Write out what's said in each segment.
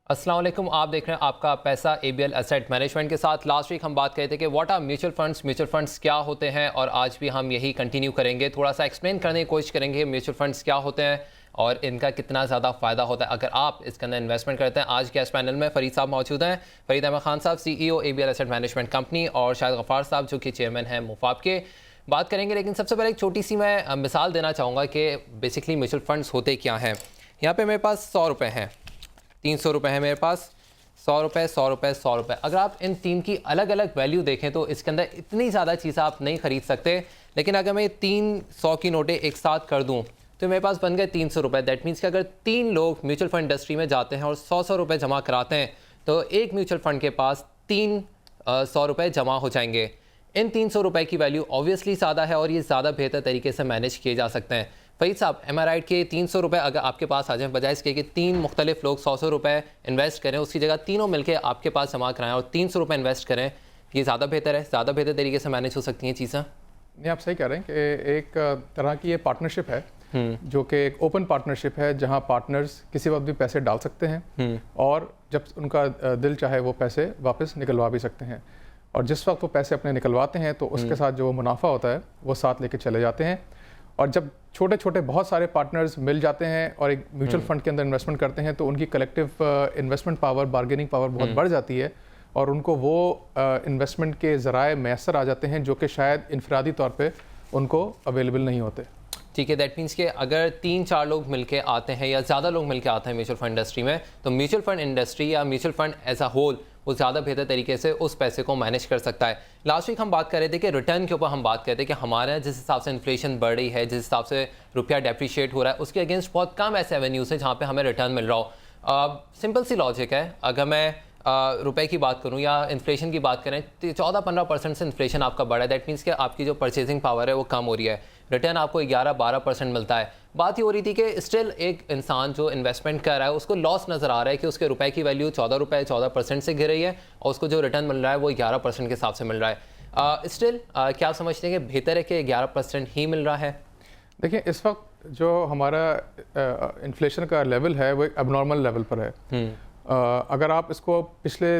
अस्सलाम वालेकुम, आप देख रहे हैं आपका पैसा एबीएल एसेट मैनेजमेंट के साथ। लास्ट वीक हम बात कर रहे थे कि व्हाट आर म्यूचुअल फंड्स क्या होते हैं, और आज भी हम यही कंटिन्यू करेंगे। थोड़ा सा एक्सप्लेन करने की कोशिश करेंगे म्यूचुअल फंड्स क्या होते हैं और इनका कितना ज़्यादा फ़ायदा होता है अगर आप इसके अंदर इन्वेस्टमेंट करते हैं। आज के इस पैनल में फरीद साहब मौजूद हैं, फरीद अहमद खान साहब CEO ABL asset management company, और शाहिद गफ़ार साहब जो कि चेयरमैन हैं मुफाब के। बात करेंगे, लेकिन सबसे पहले एक छोटी सी मैं मिसाल देना चाहूँगा कि बेसिकली म्यूचुअल फंड्स होते क्या हैं। यहाँ पर मेरे पास 100 रुपये हैं, 300 रुपये हैं मेरे पास, 100 रुपये, 100 रुपये, 100 रुपये। अगर आप इन तीन की अलग अलग वैल्यू देखें तो इसके अंदर इतनी ज़्यादा चीज़ें आप नहीं खरीद सकते। लेकिन अगर मैं 300 की नोटें एक साथ कर दूं तो मेरे पास बन गए 300 रुपये। दैट मीन्स कि अगर 3 लोग म्यूचुअल फंड इंडस्ट्री में जाते हैं और 100 रुपये जमा कराते हैं तो एक म्यूचुअल फंड के पास 300 रुपये जमा हो जाएंगे। इन 300 रुपये की वैल्यू ऑब्वियसली ज़्यादा है और ये ज़्यादा बेहतर तरीके से मैनेज किए जा सकते हैं। फरीद साहब, एम आई राइट के 300 रुपये अगर आपके पास आ जाए, बजाय इसके कि 3 मुख्तलिफ लोग 100 रुपये इन्वेस्ट करें, उसकी जगह तीनों मिलकर आपके पास जमा कराएं और 300 रुपये इन्वेस्ट करें, ये ज़्यादा बेहतर है, ज़्यादा बेहतर तरीके से मैनेज हो सकती हैं चीज़ें। नहीं, आप सही कह रहे हैं कि एक तरह की ये पार्टनरशिप है जो कि एक ओपन पार्टनरशिप है जहां पार्टनर्स किसी वक्त भी पैसे डाल सकते हैं और जब उनका दिल चाहे वो पैसे वापस निकलवा भी सकते हैं। और जिस वक्त वो पैसे अपने निकलवाते हैं तो उसके साथ जो मुनाफा होता है वो साथ लेके चले जाते हैं। और जब छोटे छोटे बहुत सारे पार्टनर्स मिल जाते हैं और एक म्यूचुअल फंड के अंदर इन्वेस्टमेंट करते हैं तो उनकी collective investment power, bargaining power बहुत बढ़ जाती है और उनको वो इन्वेस्टमेंट के ज़राए मैसर आ जाते हैं जो कि शायद इनफरादी तौर पे उनको अवेलेबल नहीं होते। ठीक है, दैट मीन्स कि अगर 3-4 लोग मिलके आते हैं या ज़्यादा लोग मिलके आते हैं म्यूचुअल फंड इंडस्ट्री में, तो म्यूचुअल फंड इंडस्ट्री या mutual fund as a whole वो ज़्यादा बेहतर तरीके से उस पैसे को मैनेज कर सकता है। लास्ट वीक हम बात कर रहे थे कि रिटर्न के ऊपर हम बात कर रहे थे कि हमारे जिस हिसाब से इन्फ्लेशन बढ़ रही है, जिस हिसाब से रुपया डेप्रिशिएट हो रहा है, उसके अगेंस्ट बहुत कम ऐसे एवेन्यूज़ हैं जहाँ पे हमें रिटर्न मिल रहा हो। सिंपल सी लॉजिक है, अगर मैं रुपए की बात करूं या इन्फ्लेशन की बात करें तो 14-15% से इन्फ्लेशन आपका बढ़ा है। दैट मीन्स कि आपकी जो परचेजिंग पावर है वो कम हो रही है, रिटर्न आपको 11-12% मिलता है। बात ये हो रही थी कि स्टिल एक इंसान जो इन्वेस्टमेंट कर रहा है उसको लॉस नज़र आ रहा है कि उसके रुपए की वैल्यू 14 रुपये 14% से गिर रही है और उसको जो रिटर्न मिल रहा है वो 11% के हिसाब से मिल रहा है। स्टिल क्या आप समझते हैं कि बेहतर है कि 11% ही मिल रहा है? देखिए, इस वक्त जो हमारा इन्फ्लेशन का लेवल है वो एक एबनॉर्मल लेवल पर है। अगर आप इसको पिछले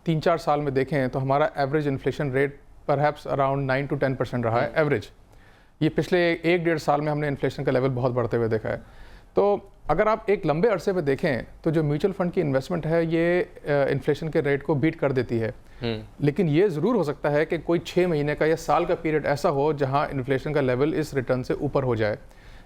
3-4 साल में देखें तो हमारा average inflation rate perhaps around 9 to 10% रहा है एवरेज। ये पिछले 1-1.5 साल में हमने इन्फ्लेशन का लेवल बहुत बढ़ते हुए देखा है। तो अगर आप एक लंबे अरसे पे देखें तो जो म्यूचुअल फंड की इन्वेस्टमेंट है ये इन्फ्लेशन के रेट को बीट कर देती है। लेकिन ये ज़रूर हो सकता है कि कोई 6 महीने का या साल का पीरियड ऐसा हो जहाँ इन्फ्लेशन का लेवल इस रिटर्न से ऊपर हो जाए।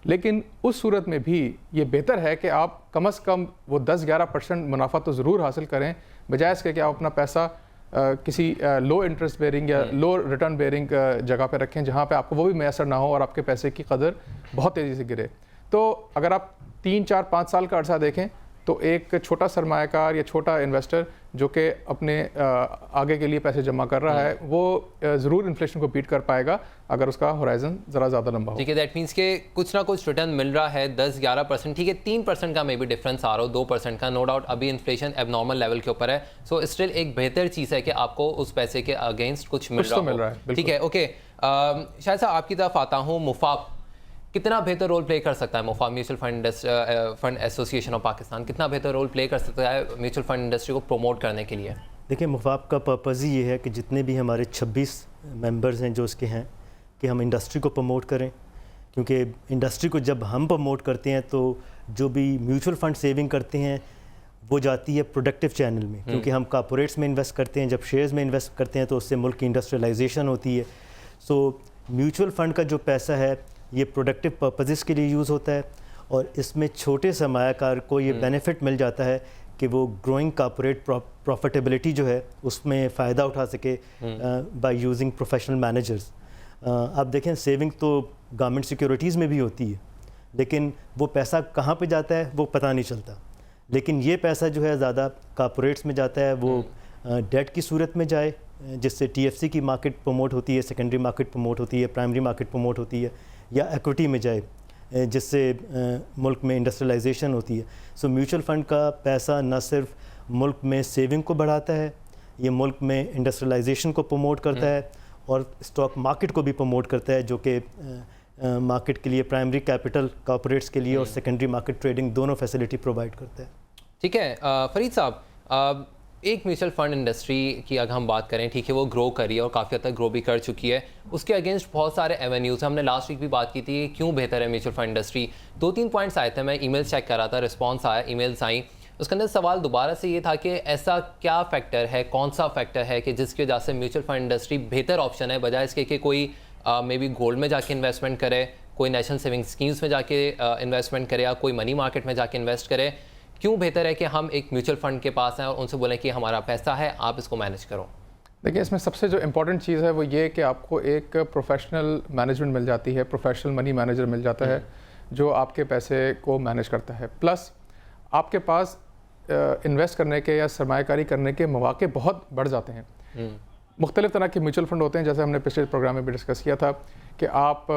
लेकिन उस सूरत में भी ये बेहतर है कि आप कम से कम वो 10-11% मुनाफा तो ज़रूर हासिल करें, बजाय इसके कि आप अपना पैसा किसी लो इंटरेस्ट बेयरिंग या लो रिटर्न बेयरिंग जगह पे रखें जहाँ पे आपको वो भी मैसर ना हो और आपके पैसे की कदर बहुत तेज़ी से गिरे। तो अगर आप 3-4-5 साल का अर्सा देखें तो एक छोटा सरमायाकार या छोटा इन्वेस्टर जो कि अपने आगे के लिए पैसे जमा कर रहा है वो ज़रूर इन्फ्लेशन को बीट कर पाएगा अगर उसका होराइजन ज़रा ज़्यादा लंबा हो। ठीक है, दैट मीन्स के कुछ ना कुछ रिटर्न मिल रहा है 10-11%। ठीक है, 3% का मे बी डिफरेंस आ रहा हो, 2% का, नो डाउट अभी इन्फ्लेशन एबनॉर्मल लेवल के ऊपर है। सो स्टिल एक बेहतर चीज़ है कि आपको उस पैसे के अगेंस्ट कुछ मिल रहा है। ठीक है, ओके। शायद साहब आपकी तरफ आता हूँ, मुफाब कितना बेहतर रोल प्ले कर सकता है? MUFAP mutual fund association of Pakistan कितना बेहतर रोल प्ले कर सकता है म्यूचुअल फंड इंडस्ट्री को प्रमोट करने के लिए? देखिए, मुफाब का पर्पज़ ही ये है कि जितने भी हमारे 26 मेंबर्स हैं जो उसके हैं कि हम इंडस्ट्री को प्रमोट करें, क्योंकि इंडस्ट्री को जब हम प्रमोट करते हैं तो जो भी म्यूचुअल फंड सेविंग करते हैं वो जाती है प्रोडक्टिव चैनल में, क्योंकि हम कॉर्पोरेट्स में इन्वेस्ट करते हैं। जब शेयर्स में इन्वेस्ट करते हैं तो उससे मुल्क की इंडस्ट्रियलाइजेशन होती है। सो म्यूचुअल फंड का जो पैसा है ये प्रोडक्टिव पर्पसेस के लिए यूज़ होता है और इसमें छोटे सरमायाकार को ये बेनिफिट मिल जाता है कि वो ग्रोइंग कॉर्पोरेट प्रॉफिटेबिलिटी जो है उसमें फ़ायदा उठा सके बाय यूजिंग प्रोफेशनल मैनेजर्स। आप देखें, सेविंग तो गवर्नमेंट सिक्योरिटीज़ में भी होती है लेकिन वो पैसा कहाँ पे जाता है वो पता नहीं चलता। लेकिन ये पैसा जो है ज़्यादा कॉर्पोरेट्स में जाता है, वो डेट की सूरत में जाए जिससे TFC की मार्केट प्रमोट होती है, सेकेंडरी मार्केट प्रमोट होती है, प्राइमरी मार्केट प्रमोट होती है, या इक्विटी में जाए जिससे मुल्क में इंडस्ट्रियलाइजेशन होती है। सो म्यूचुअल फंड का पैसा न सिर्फ मुल्क में सेविंग को बढ़ाता है, ये मुल्क में इंडस्ट्रियलाइजेशन को प्रमोट करता है और स्टॉक मार्केट को भी प्रमोट करता है, जो कि मार्केट के लिए प्राइमरी कैपिटल कॉर्पोरेट्स के लिए और सेकेंडरी मार्केट ट्रेडिंग दोनों फैसिलिटी प्रोवाइड करता है। ठीक है फरीद साहब, एक म्यूचुअल फंड इंडस्ट्री की अगर हम बात करें, ठीक है, वो ग्रो करी है और काफ़ी हद तक ग्रो भी कर चुकी है। उसके अगेंस्ट बहुत सारे एवेन्यूज़ हैं। हमने लास्ट वीक भी बात की थी क्यों बेहतर है म्यूचुअल फंड इंडस्ट्री। 2-3 पॉइंट्स आए थे, मैं ईमेल चेक कर रहा था, रिस्पॉन्स आया, ईमेल्स आई। उसके अंदर सवाल दोबारा से ये था कि ऐसा क्या फैक्टर है, कौन सा फैक्टर है कि जिसकी वजह से म्यूचुअल फंड इंडस्ट्री बेहतर ऑप्शन है बजाय इसके कि कोई मे बी गोल्ड में जाके इन्वेस्टमेंट करे, कोई नेशनल सेविंग स्कीम्स में जाके इन्वेस्टमेंट करे या कोई मनी मार्केट में जाके इन्वेस्ट करे। क्यों बेहतर है कि हम एक म्यूचुअल फंड के पास हैं और उनसे बोलें कि हमारा पैसा है, आप इसको मैनेज करो? देखिए, इसमें सबसे जो इम्पोर्टेंट चीज़ है वो ये कि आपको एक प्रोफेशनल मैनेजमेंट मिल जाती है, प्रोफेशनल मनी मैनेजर मिल जाता है जो आपके पैसे को मैनेज करता है। प्लस आपके पास इन्वेस्ट करने के या सरमायाकारी करने के मौके बहुत बढ़ जाते हैं। मुख्तलिफ तरह के म्यूचुअल फंड होते हैं, जैसे हमने पिछले प्रोग्राम में भी डिस्कस किया था कि आप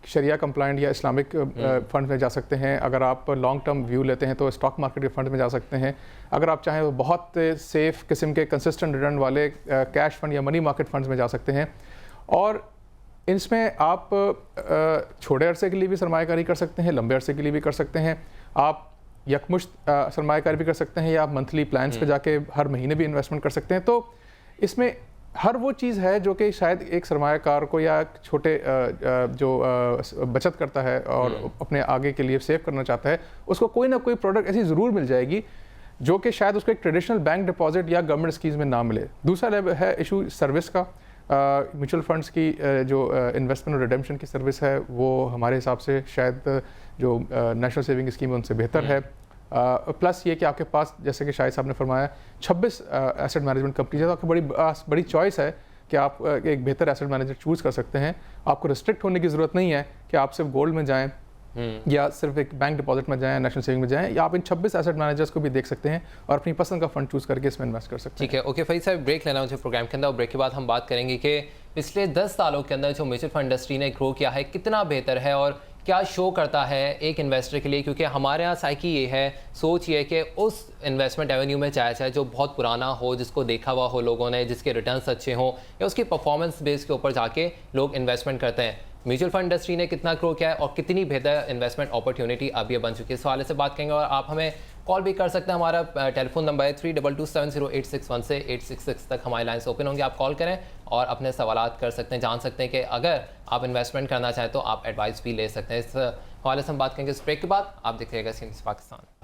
शरिया कंप्लाइंट या इस्लामिक फंड में जा सकते हैं। अगर आप लॉन्ग टर्म व्यू लेते हैं तो स्टॉक मार्केट के फंड में जा सकते हैं। अगर आप चाहें तो बहुत सेफ किस्म के कंसिस्टेंट रिटर्न वाले कैश फंड या मनी मार्केट फंड्स में जा सकते हैं। और इसमें आप छोटे अरसे के लिए भी सरमायाकारी कर सकते हैं, लंबे अरसे के लिए भी कर सकते हैं। आप यकमुश्त सरमायाकारी भी कर सकते हैं या आप मंथली प्लान्स पे जाके हर महीने भी इन्वेस्टमेंट कर सकते हैं। तो इसमें हर वो चीज़ है जो कि शायद एक सरमायाकार को या छोटे जो बचत करता है और अपने आगे के लिए सेव करना चाहता है, उसको कोई ना कोई प्रोडक्ट ऐसी ज़रूर मिल जाएगी जो कि शायद उसको एक ट्रेडिशनल बैंक डिपॉजिट या गवर्नमेंट स्कीम्स में ना मिले। दूसरा लेवल है इशू सर्विस का। म्यूचुअल फंड्स की जो इन्वेस्टमेंट और रिडेम्पशन की सर्विस है वो हमारे हिसाब से शायद जो नेशनल सेविंग स्कीम है उनसे बेहतर है। प्लस ये कि आपके पास, जैसे कि शाहिद साहब ने फरमाया, 26 एसेट मैनेजमेंट कंपनीज है, तो आपकी बड़ी चॉइस है कि आप एक बेहतर एसेट मैनेजर चूज़ कर सकते हैं। आपको रिस्ट्रिक्ट होने की ज़रूरत नहीं है कि आप सिर्फ गोल्ड में जाएं या सिर्फ एक बैंक डिपॉजिट में जाएं, नेशनल सेविंग में जाएं, या आप इन 26 एसेट मैनेजर्स को भी देख सकते हैं और अपनी पसंद का फंड चूज़ करके इसमें इन्वेस्ट कर सकते हैं। ठीक है, ओके फरीद साहब, ब्रेक लेना मुझे प्रोग्राम के अंदर, और ब्रेक के बाद हम बात करेंगे कि पिछले 10 सालों के अंदर जो म्यूचुअल फंड इंडस्ट्री ने ग्रो किया है कितना बेहतर है और क्या शो करता है एक इन्वेस्टर के लिए। क्योंकि हमारे यहाँ साइकी ये है, सोच ये कि उस इन्वेस्टमेंट एवेन्यू में जाए जो बहुत पुराना हो, जिसको देखा हुआ हो लोगों ने, जिसके रिटर्न्स अच्छे हों, या उसकी परफॉर्मेंस बेस के ऊपर जाके लोग इन्वेस्टमेंट करते हैं। म्यूचुअल फंड इंडस्ट्री ने कितना ग्रो किया है और कितनी बेहतर इन्वेस्टमेंट अपॉर्चुनिटी अब ये बन चुकी है, इस हवाले से बात करेंगे। और आप हमें कॉल भी कर सकते हैं, हमारा टेलीफोन नंबर है 32270861 से 866 तक हमारी लाइन्स ओपन होंगी। आप कॉल करें और अपने सवालात कर सकते हैं, जान सकते हैं कि अगर आप इन्वेस्टमेंट करना चाहें तो आप एडवाइस भी ले सकते हैं। इस हवाले से हम बात करेंगे इस ब्रेक के बाद। आप देखिएगा सीन्स पाकिस्तान।